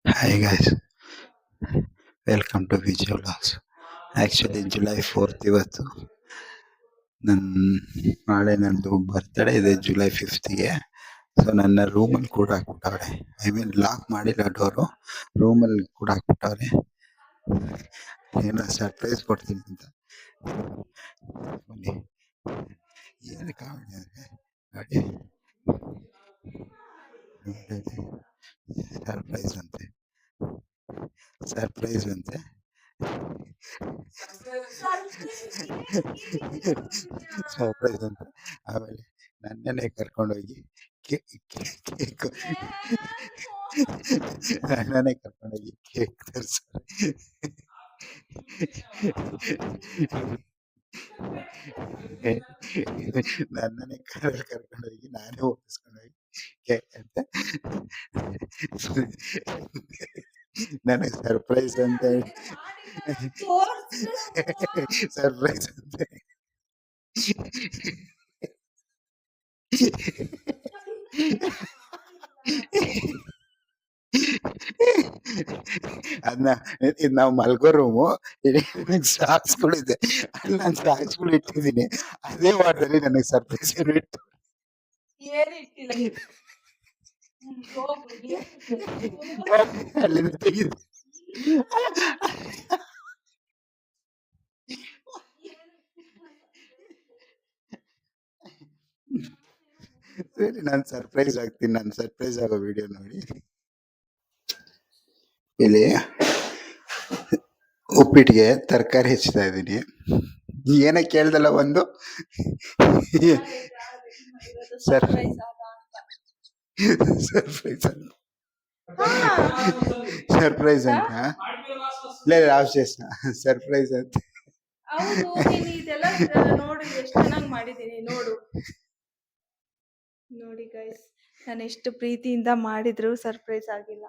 Hi guys, welcome to Vijay Vlogs. Actually July 4th ಇವತ್ತು ನಾಳೆ ನಂದು ಬರ್ತ್ಡೇ ಇದೆ ಜುಲೈ 5ಗೆ. ಸೊ ನನ್ನ ರೂಮಲ್ಲಿ ಕೂಡ ಹಾಕ್ಬಿಟ್ಟವ್ರೆ. ಐ ಮೀನ್ ಲಾಕ್ ಮಾಡಿಲ್ಲ ಡೋರು, ರೂಮಲ್ಲಿ ಕೂಡ ಹಾಕ್ಬಿಟ್ಟವ್ರೆ. ಏನೋ ಸರ್ಪ್ರೈಸ್ ಕೊಡ್ತೀನಿ ಅಂತ. ಬನ್ನಿ, ಏನು ಕಾಮಿಡಿ ಅಂದರೆ ನೋಡಿ, ಸರ್ಪ್ರೈಸ್ ಅಂತೆ, ಸರ್ಪ್ರೈಸ್ ಅಂತೆ. ಸರ್ಪ್ರೈಸ್ ಅಂತ. ಆಮೇಲೆ ನನ್ನನ್ನೇ ಕರ್ಕೊಂಡೋಗಿ ಕೇಕ್ ನನ್ನನ್ನೇ ಕರ್ಕೊಂಡೋಗಿ ಕೇಕ್ ತರಿಸ್ತಾರೆ. ನನ್ನನ್ನೇ ಕಾರಲ್ಲಿ ಕರ್ಕೊಂಡೋಗಿ ನಾನೇ ಒಪ್ಪಿಸ್ಕೊಂಡೋಗಿ ಕೇಕ್ ಅಂತ ನನಗೆ ಸರ್ಪ್ರೈಸ್ ಅಂತ ಹೇಳಿ ಸರ್ಪ್ರೈಸ್ ಅಂತ ಅದನ್ನ ಇದು ನಾವು ಮಲ್ಗೋ ರೂಮು, ಸಾಕ್ಸ್ಗಳಿದೆ, ಅಲ್ಲಿ ನಾನು ಸಾಕ್ಸ್ಗಳು ಇಟ್ಟಿದ್ದೀನಿ. ಅದೇ ವಾರದಲ್ಲಿ ನನಗೆ ಸರ್ಪ್ರೈಸ್ ಇಟ್ಟು ಅಲ್ಲಿಂದ ತೆಗೆದು ಸರಿ, ನಾನು ಸರ್ಪ್ರೈಸ್ ಆಗ್ತೀನಿ. ನಾನು ಸರ್ಪ್ರೈಸ್ ಆಗೋ ವಿಡಿಯೋ ನೋಡಿ. ಇಲ್ಲಿ ಉಪ್ಪಿಟ್ಟಿಗೆ ತರಕಾರಿ ಹೆಚ್ಚುತ್ತಾ ಇದ್ದೀನಿ. ಏನ ಕೇಳ್ದಲ್ಲ ಒಂದು ಸರ್ಪ್ರೈಸ್ ಸರ್ಪ್ರೈಸ್ ಅಂತ ಸರ್ಪ್ರೈಸ್ ಅಂತ ನೋಡಿ ಗೈಸ್, ನಾನು ಎಷ್ಟು ಪ್ರೀತಿಯಿಂದ ಮಾಡಿದ್ರು ಸರ್ಪ್ರೈಸ್ ಆಗಿಲ್ಲ.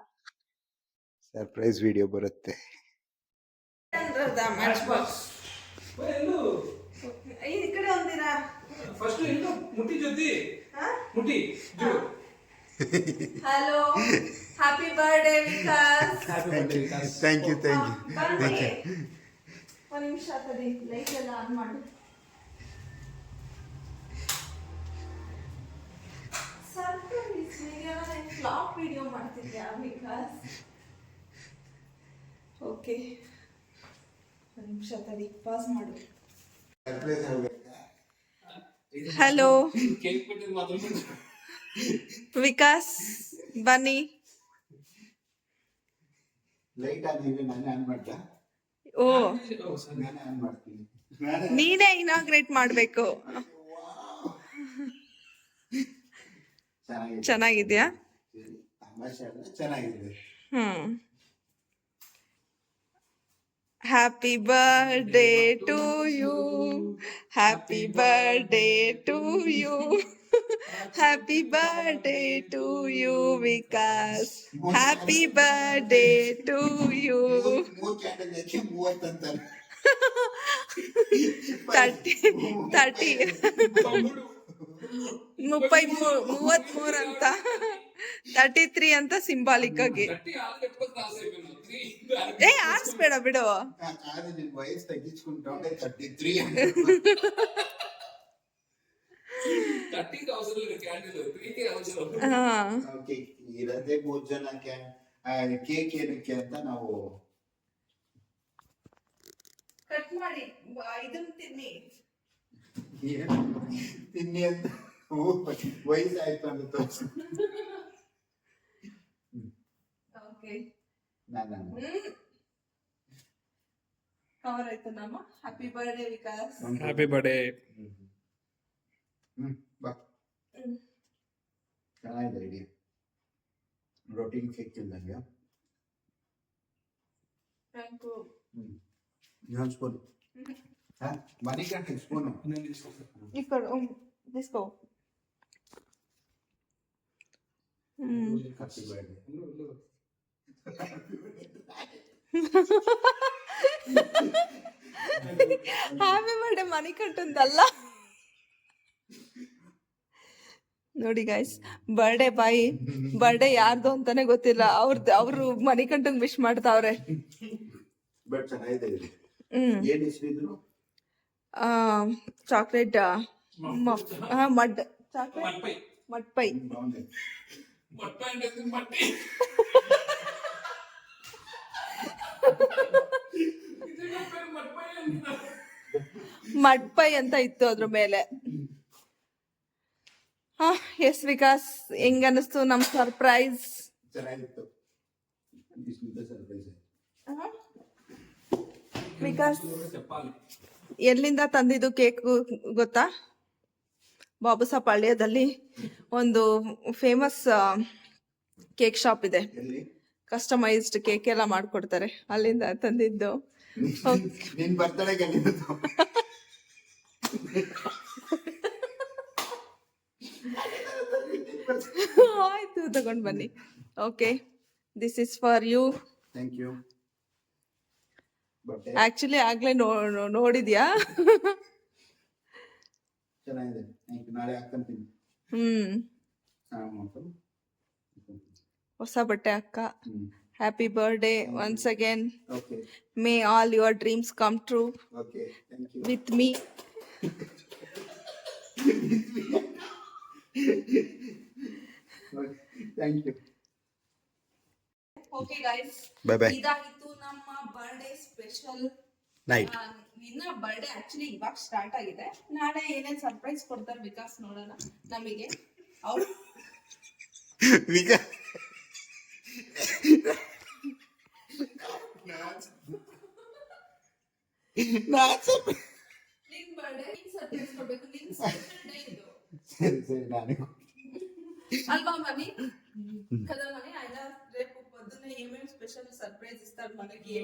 ಸರ್ಪ್ರೈಸ್ ವಿಡಿಯೋ ಬರುತ್ತೆ. ಈ ಕಡೆ ಒಂದಿರಾ ಫಸ್ಟ್ ಇನ್ನು ಮುಟ್ಟಿ ಜೊತೆ ಮುಟ್ಟಿ ಜೋ. Hello, happy birthday Vikas. Thank you ಒಂದು ನಿಮಿಷ ತಡಿ, ಲೈಟ್ ಎಲ್ಲ ಆನ್ ಮಾಡು. ಸರ್ಪ್ರೈಸ್ ಫ್ಲಾಪ್ ವಿಡಿಯೋ ಮಾಡ್ತಿದ್ಯಾ ವಿಕಾಸ್? ಓಕೆ, ಒಂದು ನಿಮಿಷ ತಡಿ, ಪಾಸ್ ಮಾಡು. ಹಲೋ ವಿಕಾಸ್, ಬನ್ನಿ. ಲೈಟ್ ಆಗಿದೆ, ನಾನೇ ಆನ್ ಮಾಡ್ಲಾ? ಓ, ನಾನೇ ಆನ್ ಮಾಡ್ತೀನಿ. ನೀನೇ ಇನಾಗ್ರೇಟ್ ಮಾಡಬೇಕು. ಚೆನ್ನಾಗಿದ್ಯಾ? ತಮಾಷೆ ಅಲ್ಲ, ಚೆನ್ನಾಗಿದೆ. Happy birthday to you, happy birthday to you, happy birthday to you Vikas, happy birthday to you. 30 33 ಅಂತ, 33 ಅಂತ ಸಿಂಬಾಲಿಕ್ ಆಗಿ. ಆರಿಸ್ಬೇಡ ಬಿಡು. ವಯಸ್ಸು ತಗ್ಗಿಸ್ಕೊಂಡ್ರೆ 33 ಇರದೇ 3 ಜನಕ್ಕೆ. ಕೇಕ್ ಏನಕ್ಕೆ ಅಂತ ನಾವು ಕಟ್ ಮಾಡಿ ಇದನ್ನ ತಿನ್ನಿ ತಿನ್ನಿ ಅಂತ ವಯಸ್ಸಾಯ್ತು ಅಂತ ತೋರಿಸಿ. ಕವರ್ ಆಯ್ತು ನಮ್ಮ. Happy birthday Vikas. Happy birthday. ಬಾ, ಚೆನ್ನಾಗಿದೆ ಐಡಿಯಾ. ಪ್ರೋಟೀನ್ ಕೇಕ್ ಇಲ್ದಂಗೆ. ಥ್ಯಾಂಕ್ ಯು. ಇನ್ನೊಂದು ಸ್ಪೂನ್. ಮನೆ ಗಂಟೆ ಸ್ಪೂನು ಈ ಕಡೆ ದಿಸ್ಕೋ. Happy birthday. ಹ್ಯಾಪಿ ಬರ್ಡೇ ಮನಿ ಕಟ್ಟುಂದಲ್ಲ. ನೋಡಿ ಗೈಸ್, ಬರ್ಡೇ ಬಾಯಿ, ಬರ್ಡೇ ಯಾರ್ದು ಅಂತಾನೆ ಗೊತ್ತಿಲ್ಲ, ಅವ್ರು ಮನಿ ಕಂಟಂಗ್ ವಿಶ್ ಮಾಡ್ತಾವ್ರೆ. ಬಟ್ ಚೆನ್ನಾಗಿದೆ ಇದು. ಏನ್ ಹೆಸರಿದ್ರು? Chocolate mud chocolate mud pie mud pie. Mud pie ಅಂದ್ರೆ ಮಟ್ಟಿ. ಇದನ್ನ ಪೇರು ಮಟ್ಪೈ ಅಂತ. ಮಡ್ಪೈ ಅಂತ ಇತ್ತು ಅದ್ರ ಮೇಲೆ. ಎಸ್ ವಿಕಾಸ್, ಹೆಂಗ ಅನಿಸ್ತು ನಮ್ ಸರ್ಪ್ರೈಸ್? ಚೆನ್ನಾಗಿತ್ತು. ಸರ್ಪ್ರೈಸ್ ವಿಕಾಸ್, ಚಪ್ಪಾಳೆ. ಎಲ್ಲಿಂದ ತಂದಿದ್ದು ಕೇಕ್ ಗೊತ್ತಾ? ಬಾಬುಸಾಪಾಳ್ಯದಲ್ಲಿ ಒಂದು ಫೇಮಸ್ ಕೇಕ್ ಶಾಪ್ ಇದೆ, ಎಲ್ಲಿ? ಕಸ್ಟಮೈಸ್ಡ್ ಕೇಕ್ ಎಲ್ಲ ಮಾಡ್ಕೊಡ್ತಾರೆ, ಅಲ್ಲಿಂದ ತಂದಿದ್ದು. ನಿನ್ ಬರ್ತಡೆಗೆ ಅಲ್ಲಿದ್ದು. ಆಯ್ತು, ತಗೊಂಡ್ ಬನ್ನಿ. Okay, this is for you. Thank you. ಬಟ್ಟೆ ಆಕ್ಚುಲಿ ಆಗ್ಲೇ ನೋಡಿದ್ಯಾ? ಚೆನ್ನಾಗಿದೆ. Thank you. ನಾಳೆ ಹಾಕ್ಕೊಂತೀನಿ. ಹೊಸ ಬಟ್ಟೆ ಅಕ್ಕ. Happy birthday once again. Okay. May all your dreams come true okay. Thank you. With me. Thank you. Okay guys, Bye bye. ಇದಾಗಿತ್ತು ನಮ್ಮ ಬರ್ಡೇ ಸ್ಪೆಷಲ್ ನೈಟ್. ಇನ್ನ ಬರ್ಡೇ ಆಕ್ಚುಲಿ ಇವಾಗ ಸ್ಟಾರ್ಟ್ ಆಗಿದೆ. ನಾಳೆ ಏನೇನ್ ಸರ್ಪ್ರೈಸ್ ಕೊಡ್ತಾರೆ ವಿಕಾಸ್ ನೋಡೋಣ ನಮಗೆ. ಅವ್ರು ನಿನ್ ಬರ್ಡೇ ನಿನ್ ಸರ್ಪ್ರೈಸ್ ಕೊಡ್ಬೇಕು, ನಿನ್ ಸ್ಪೆಷಲ್ ಡೇ ಇದು. ಸರಿ ಸರಿ, ನಾನು ಅಲ್ವಾ ಮನಿ కదా మనీ ఆయన రేపు పొద్దున్న ఏమేమి స్పెషల్ సర్ప్రైజ్ ఇస్తారు మనకి.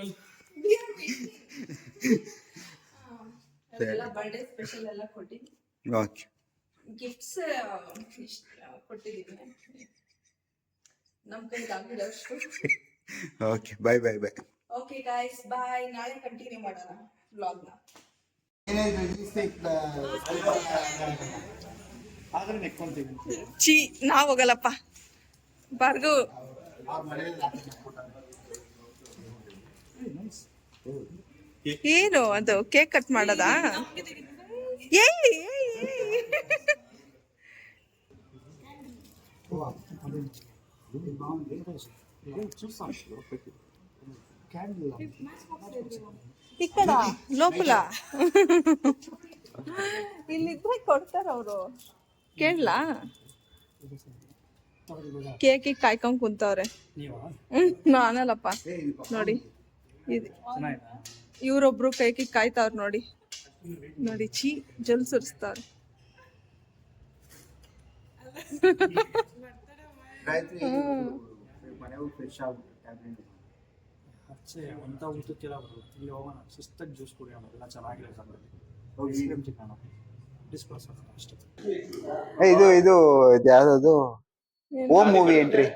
ಎಲ್ಲ ಬರ್ಡೇ ಸ್ಪೆಷಲ್ ಎಲ್ಲ ಕೊಟ್ಟಿದ್ವಿ. ಓಕೆ. ಗಿಫ್ಟ್ಸ್ ಕೊಟ್ಟಿದ್ದೀವಿ, ನಮ್ಮ ಕೈಗೆ ಆಗಿರೋಷ್ಟು. ಓಕೆ. ಬಾಯ್ ಬಾಯ್ ಬಾಯ್. ಓಕೆ ಗಾಯ್ಸ್, ಬಾಯ್. ನಾಳೆ ಕಂಟಿನ್ಯೂ ಮಾಡೋಣ ವ್ಲಾಗ್ನ. ಚೀ, ನಾವ್ ಹೋಗಲ್ಲಪ್ಪ. ಭಾರ್ಗವ್, ಏನು ಅದು ಕೇಕ್ ಕಟ್ ಮಾಡೋದಾ? ఇక్కడ లోపల ಇಲ್ಲಿದ್ರೆ ಕೊಡ್ತಾರ ಅವರು. ಕೇಳಲಾ? ಕೇಕಿಗೆ ಕಾಯ್ಕೊಂಡ್ ಕುಂತವ್ರೆ. ನಾನಲ್ಲಪ್ಪ, ನೋಡಿ ಇವ್ರೊಬ್ರು ಕೇಕಿಗೆ ಕಾಯ್ತಾವ್ರ ನೋಡಿ. ನೋಡಿ, ಚೀ ಜಲ್ ಸುರಿಸ್ತಾವ್ರೆ. ಅಂತ ಊಟಕ್ಕೆಲ್ಲ ಇಲ್ಲಿ ಹೋಗೋಣ, ಶಿಸ್ತಾಗಿ ಜ್ಯೂಸ್ ಕುಡಿಯೋಣ, ಎಲ್ಲ ಚೆನ್ನಾಗಿದೆ. ಡಿಸ್ಕಸ್ ಅಷ್ಟೇ. ಇದು ಯಾವ್ದು? Om movie entry.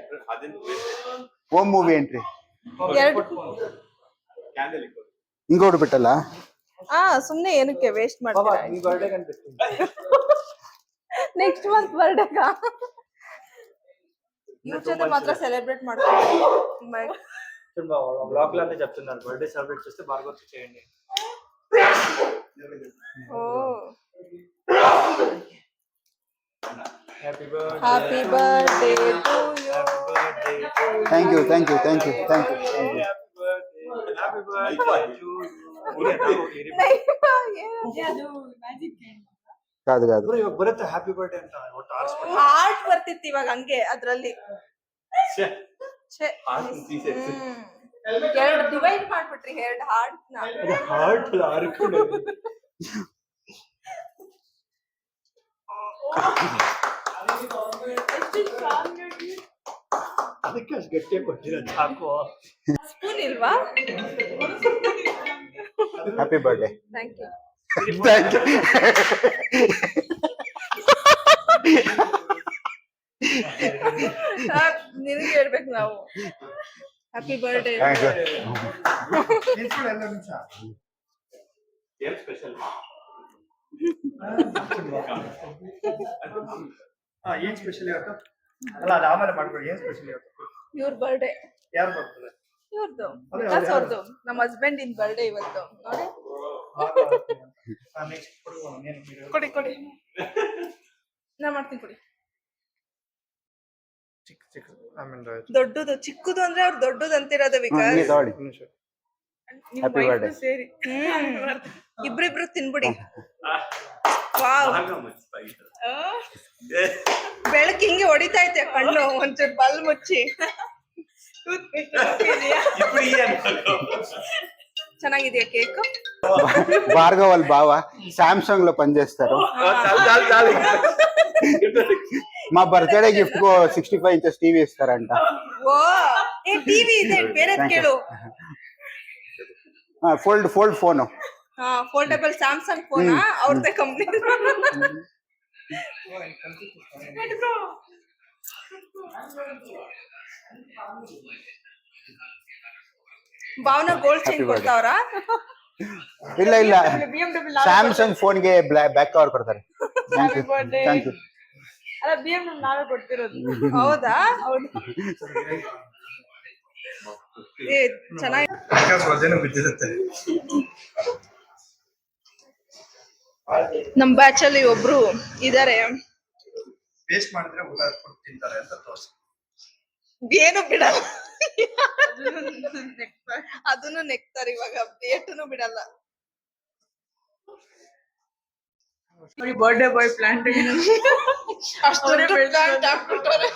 Om movie entry ಇಂಗೋಡು ಬಿಟ್ಟಲ್ಲ. ಸುಮ್ನೆ ಏನಕ್ಕೆ ವೇಸ್ಟ್ ಮಾಡ್ತೀರಾ? ನೆಕ್ಸ್ಟ್ ಮಂತ್ ಬರ್ಡೇಗ ಇವ್ರ ಜೊತೆ ಮಾತ್ರ సెలబ్రేట్ ಮಾಡ್ಕೊಂಡು బ్లాగ్ లో అంటే చెప్తున్నారు బర్త్డే సెలబ్రేట్ చేస్తే భార్గవ్ చేయండి. ఓ happy birthday, happy birthday to you. Thank you thank you thank you thank you. Happy birthday to ಕಾದು ಕಾದು ಇವಾಗ ಬರುತ್ತೆ ಹ್ಯಾಪಿ ಬರ್ತ್ಡೇ ಅಂತ ಒಟ್ಟು ಆರಿಸ್ಬಿಟ್ಟು ಹಾರ್ಟ್ ಬರ್ತಿತ್ತು ಇವಾಗ ಹಂಗೆ ಅದ್ರಲ್ಲಿ. ಎರಡು ಡಿವೈಡ್ ಮಾಡ್ಬಿಟ್ರಿ, ಎರಡು ಹಾರ್ಟ್ ನ. ಹಾರ್ಟ್ ಹಾರಿಕೊಂಡು ಅದಕ್ಕೆ ಅಷ್ಟು ಗಟ್ಟಿಯಾಗಿ ಕೊಟ್ಟಿರೋದು ಸಾಕು. ಸ್ಪೂನ್ ಇಲ್ವಾ? Happy birthday. Thank you. Thank you. ನಿನಗೆ ಹೇಳ್ಬೇಕು ನಾವು. Happy birthday. ಏನ್ ಸ್ಪೆಷಲ್? ಏನ್ ಸ್ಪೆಷಲ್ ಇವತ್ತು? ಅಲ್ಲ ಅದು ಆಮೇಲೆ ಮಾಡ್ಕೊಳ್ಳಿ. ಏನ್ ಸ್ಪೆಷಲ್ ಇವತ್ತು? ಇವ್ರ ಬರ್ಡೇ. ಯಾರು ಬರ್ತದೆ? ಇವ್ರದ್ದು ಅದೇ ವಿಕಾಸ್ ಅವ್ರದ್ದು, ನಮ್ಮ ಹಸ್ಬೆಂಡ್ ಇನ್ ಬರ್ಡೇ ಇವತ್ತು. ನೋಡಿ ನೆಕ್ಸ್ಟ್ ಕೊಡಿ ಕೊಡಿ, ನಾ ಮಾಡ್ತೀನಿ ಕೊಡಿ. ಚಿಕ್ಕ ಚಿಕ್ಕ ಆಮೇಲೆ ದೊಡ್ಡದು ಚಿಕ್ಕದು ಅಂದ್ರೆ ಅವ್ರು ದೊಡ್ಡದು ಅಂತಿರೋದು ವಿಕಾಸ್. ಹಂಗೆ ತಗೊಳ್ಳಿ. ನಿಮ್ Happy wife birthday. ಸೇರಿ ಇಬ್ರಿಬ್ರು ತಿನ್ಬಿಡಿ. ವಾವ್, ಬೆಳಕ್ ಹಿಂಗೆ ಹೊಡಿತಾ ಐತೆ ಕಣ್ಣು, ಒಂಚೂರು ಬಲ್ ಮುಚ್ಚಿ. ಚೆನ್ನಾಗಿದೆಯಾ ಕೇಕ್? భార్గవ్ వాళ్ళ బావ సామ్సంగ్ లో పనిచేస్తారు. మా బర్త్డే గిఫ్ట్ కో 65 ఇంచెస్ టీవీ ఇస్తారంట. ಓ ಏ ಟಿವಿ ಇದೆ, ಬೇರೆ ಕೇಳು. Fold phone. ಹಾ, ಫೋಲ್ಡಬಲ್ ಸ್ಯಾಮ್ಸಂಗ್ ಫೋನ್ ಅವ್ರದ್ದೇ ಕಂಪ್ನಿ. ಭಾವನಾ ಗೋಲ್ಡ್ ಚೈನ್ ಕೊಡ್ತಾವ್ರ? ಇಲ್ಲ ಇಲ್ಲ, ಸ್ಯಾಮ್ಸಂಗ್ ಫೋನ್ ಗೆ ಬ್ಯಾಕ್ ಕವರ್ ಕೊಡ್ತಾರೆ. Thank you. ಅಲ್ಲ BMW ನಾವೇ ಕೊಡ್ತಿರೋದು. ಹೌದಾ? ಹೌದು. ಏ ಚೆನ್ನಾಗಿ ಬಿದ್ದಿರುತ್ತೆ. ನಮ್ ಬ್ಯಾಚ್ ಅಲ್ಲಿ ಒಬ್ರು ಇದಾರೆ, ವೇಸ್ಟ್ ಮಾಡಿದ್ರೆ ಊಟ ಕೊಟ್ಟು ತಿಂತಾರೆ ಅಂತ ತೋರಿಸಿ. ಏನು ಬಿಡಲ್ಲ, ಅದನ್ನು ನೆಕ್ತಾರೆ. ಇವಾಗ ಡೇಟನ್ನು ಬಿಡಲ್ಲ. ಬರ್ಡೇ ಬಾಯ್ ಪ್ಲಾಂಟ್ ಅಷ್ಟು ಪ್ಲಾಂಟ್ ಹಾಕ್ಬಿಟ್ಟವ್ರೆ.